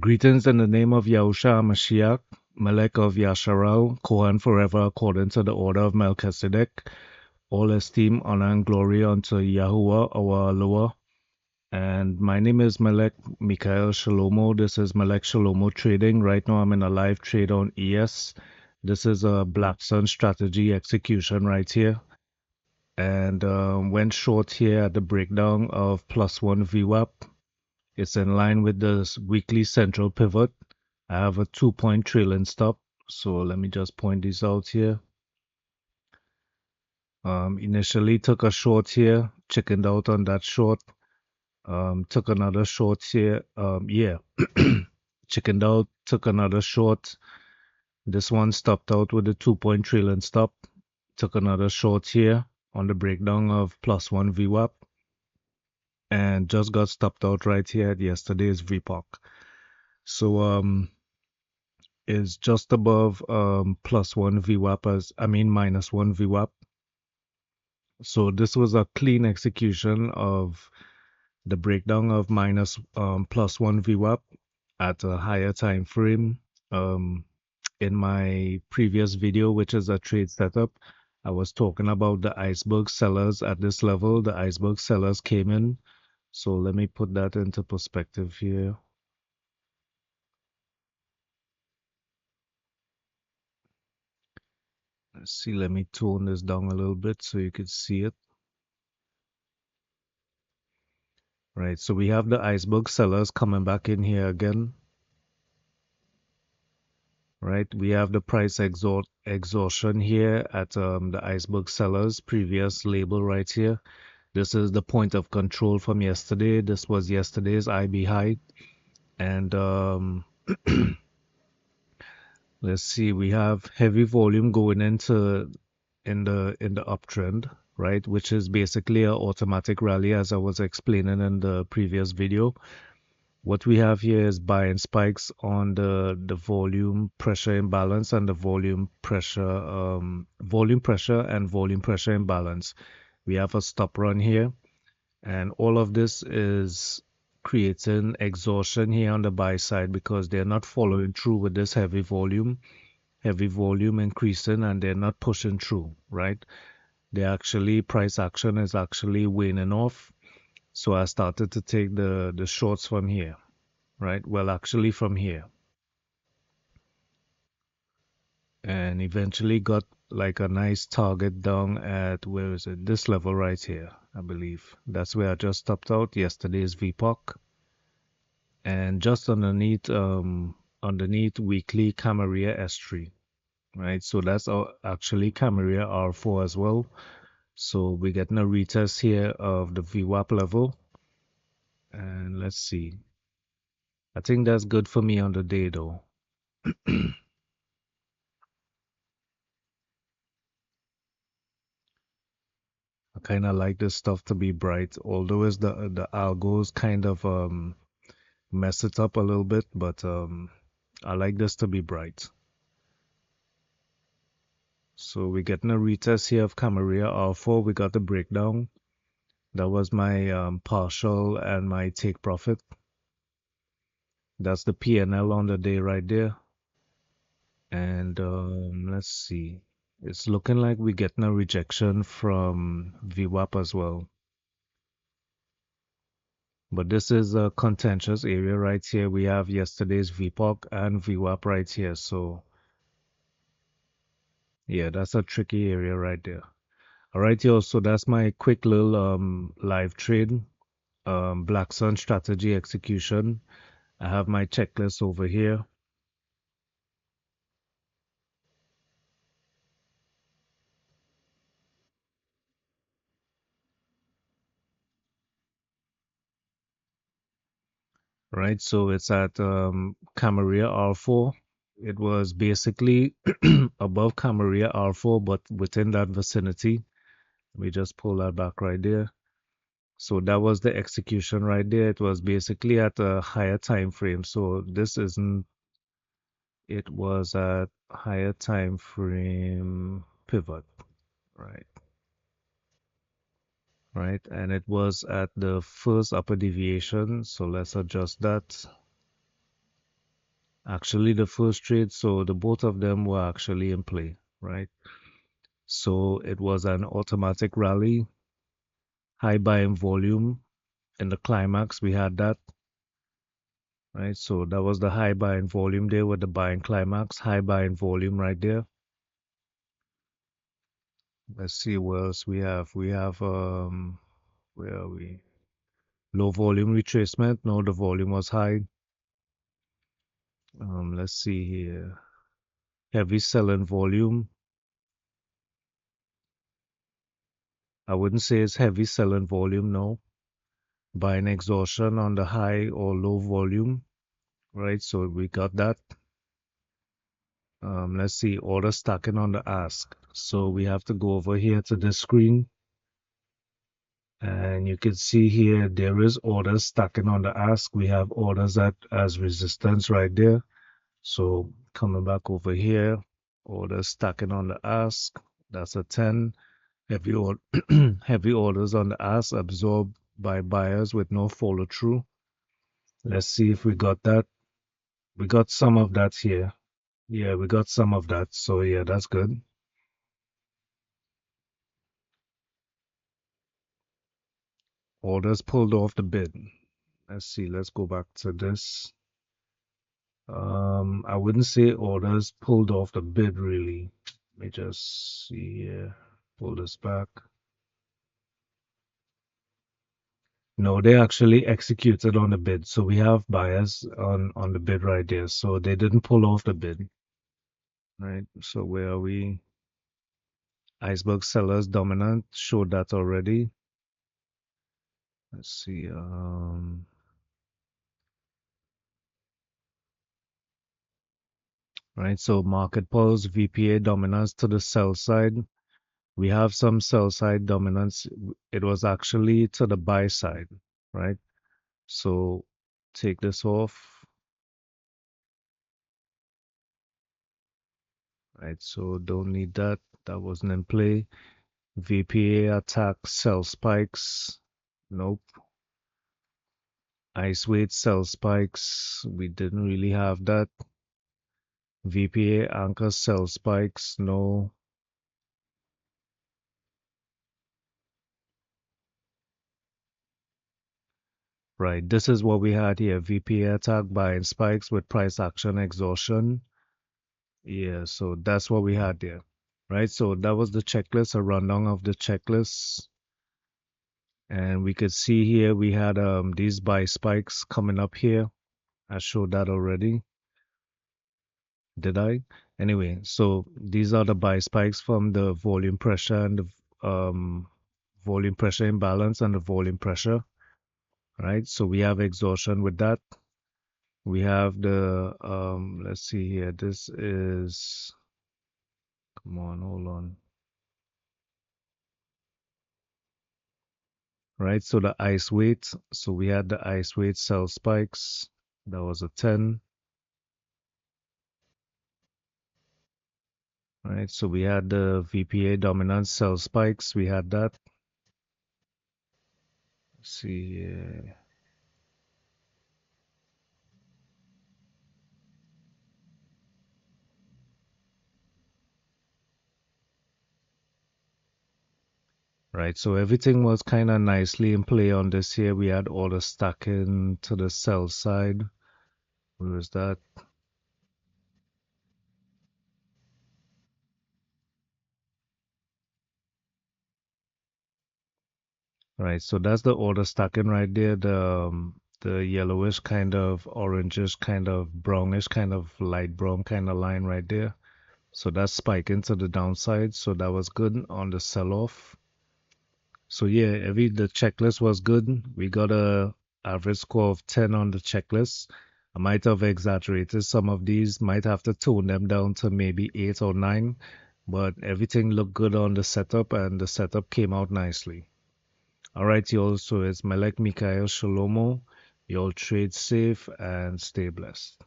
Greetings in the name of Yahusha Mashiach, Melech of Yasharal, Kohen forever according to the order of Melchizedek. All esteem, honor, and glory unto Yahuwah, our Lord. And my name is Melek Mikael Shalomo. This is Melek Shalomo Trading. Right now I'm in a live trade on ES. This is a Black Sun strategy execution right here. And went short here at the breakdown of +1 VWAP. It's in line with the weekly central pivot. I have a 2-point trailing stop. So let me just point this out here. Initially took a short here, chickened out on that short. Took another short here. Chickened out, took another short. This one stopped out with a 2-point trailing stop. Took another short here on the breakdown of +1 VWAP. And just got stopped out right here at yesterday's VPOC. So is just above +1 VWAP -1 VWAP. So this was a clean execution of the breakdown of +1 VWAP at a higher time frame. In my previous video, which is a trade setup, I was talking about the iceberg sellers at this level. The iceberg sellers came in. So let me put that into perspective here. Let's see, let me tone this down a little bit so you can see it. Right, so we have the iceberg sellers coming back in here again. Right, we have the price exhaustion here at the iceberg sellers previous label right here. This is the point of control from yesterday. This was yesterday's IB high. And let's see, we have heavy volume going into in the uptrend, right? Which is basically an automatic rally, as I was explaining in the previous video. What we have here is buying spikes on the volume pressure imbalance and the volume pressure and volume pressure imbalance. We have a stop run here, and all of this is creating exhaustion here on the buy side because they're not following through with this heavy volume increasing, and they're not pushing through, right? They actually, price action is actually waning off. So I started to take the shorts from here, right? Well, actually from here. And eventually got like a nice target down at, where is it? This level right here, I believe. That's where I just stopped out yesterday's VPOC. And just underneath weekly Camarilla S3, right? So that's actually Camarilla R4 as well. So we're getting a retest here of the VWAP level. And let's see. I think that's good for me on the day though. I kind of like this stuff to be bright, although it's the algos kind of mess it up a little bit, but I like this to be bright. So we're getting a retest here of Camarilla R4. We got the breakdown. That was my partial and my take profit. That's the PNL on the day right there. And let's see. It's looking like we're getting a rejection from VWAP as well. But this is a contentious area right here. We have yesterday's VPOC and VWAP right here. So yeah, that's a tricky area right there. All right, yo. So that's my quick little live trade, Black Sun strategy execution. I have my checklist over here. Right, so it's at Camarilla R4. It was basically above Camarilla R4, but within that vicinity. Let me just pull that back right there. So that was the execution right there. It was basically at a higher time frame. So this isn't, it was at higher time frame pivot, right? Right, and it was at the first upper deviation. So let's adjust that. Actually, the first trade, so the both of them were actually in play, right? So it was an automatic rally, high buying volume. In the climax, we had that, right? So that was the high buying volume there with the buying climax, high buying volume right there. Let's see what else we have. We have, where are we? Low volume retracement. No, the volume was high. Let's see here. Heavy selling volume. I wouldn't say it's heavy selling volume, no. Buying exhaustion on the high or low volume, right? So we got that. Let's see, order stacking on the ask. So we have to go over here to the screen, and you can see here there is orders stacking on the ask. We have orders at as resistance right there. So coming back over here, orders stacking on the ask. That's a 10. Heavy, heavy orders on the ask absorbed by buyers with no follow through. Let's see if we got that. We got some of that here. Yeah, we got some of that. So yeah, that's good. Orders pulled off the bid. Let's see. Let's go back to this. I wouldn't say orders pulled off the bid really. Let me just see here. Pull this back. No, they actually executed on the bid. So we have buyers on the bid right there. So they didn't pull off the bid. Right. So where are we? Iceberg sellers dominant. Showed that already. Let's see. Right. So market pulls VPA dominance to the sell side. We have some sell side dominance. It was actually to the buy side, right? So take this off, right? So don't need that. That wasn't in play. VPA attack sell spikes. Nope. Ice weight sell spikes. We didn't really have that. VPA anchor sell spikes. No. Right. This is what we had here. VPA attack buying spikes with price action exhaustion. Yeah, so that's what we had there, right? So that was the checklist, a rundown of the checklist. And we could see here we had these buy spikes coming up here. I showed that already. Did I? Anyway, so these are the buy spikes from the volume pressure and the volume pressure imbalance and the volume pressure, right? So we have exhaustion with that. We have the let's see here. This is, come on, hold on. Right? So the ice weight. So we had the ice weight sell spikes. That was a 10. Right? So we had the VPA dominance sell spikes. We had that. Let's see. Right. So everything was kind of nicely in play on this here. We had order stacking to the sell side. Where was that? Right. So that's the order stacking right there. The yellowish kind of orangish kind of brownish kind of light brown kind of line right there. So that's spiking to the downside. So that was good on the sell-off. So yeah, the checklist was good. We got a average score of 10 on the checklist. I might have exaggerated some of these, might have to tone them down to maybe 8 or 9, but everything looked good on the setup and the setup came out nicely. All right, y'all. So it's Melek Mikhail Shalomo. Y'all trade safe and stay blessed.